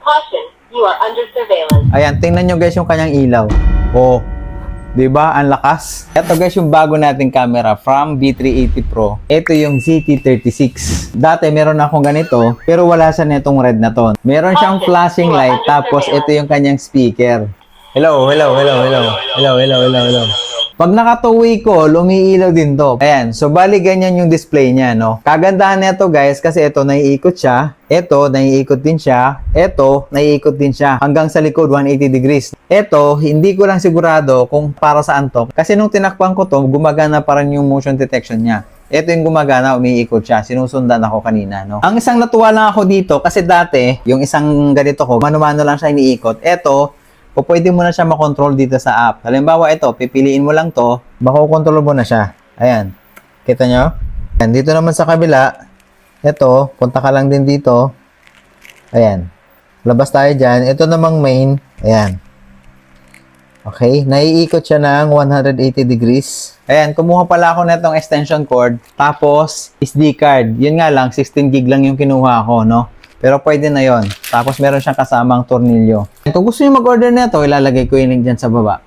Caution, you are under surveillance. Ayan, tingnan nyo guys yung kanyang ilaw. Oh, di ba? Ang lakas. Ito guys yung bago nating camera from B380 Pro. Ito yung ZT-36. Dati meron akong ganito, pero wala siya netong red na to. Meron siyang flashing light, tapos ito yung kanyang speaker. Hello, hello, hello, hello. Hello, hello, hello, hello. Pag nakatuwi ko, lumiilaw din to. Ayan, so bali ganyan yung display niya, no? Kagandahan nito guys, kasi ito naiikot siya. Ito, naiikot din siya. Ito, naiikot din siya. Hanggang sa likod, 180 degrees. Ito, hindi ko lang sigurado kung para saan to. Kasi nung tinakpan ko to, gumagana pa rin yung motion detection niya. Ito yung gumagana, umiikot siya. Sinusundan ako kanina, no? Ang isang natuwa lang ako dito, kasi dati, yung isang ganito ko, mano-mano lang siya iniikot. Ito, o pwede mo na siya makontrol dito sa app. Halimbawa ito, pipiliin mo lang to, makokontrol mo na siya. Ayan. Kita nyo? Ayan. Dito naman sa kabila, ito, punta ka lang din dito. Ayan. Labas tayo dyan. Ito namang main. Ayan. Okay. Naiikot siya ng 180 degrees. Ayan. Kumuha pala ako netong extension cord. Tapos, SD card. Yun nga lang, 16 gig lang yung kinuha ko, no? Pero pwede na yon. Tapos meron siyang kasamang tornilyo. Kung gusto niyo mag-order nito, ilalagay ko yung link dyan sa baba.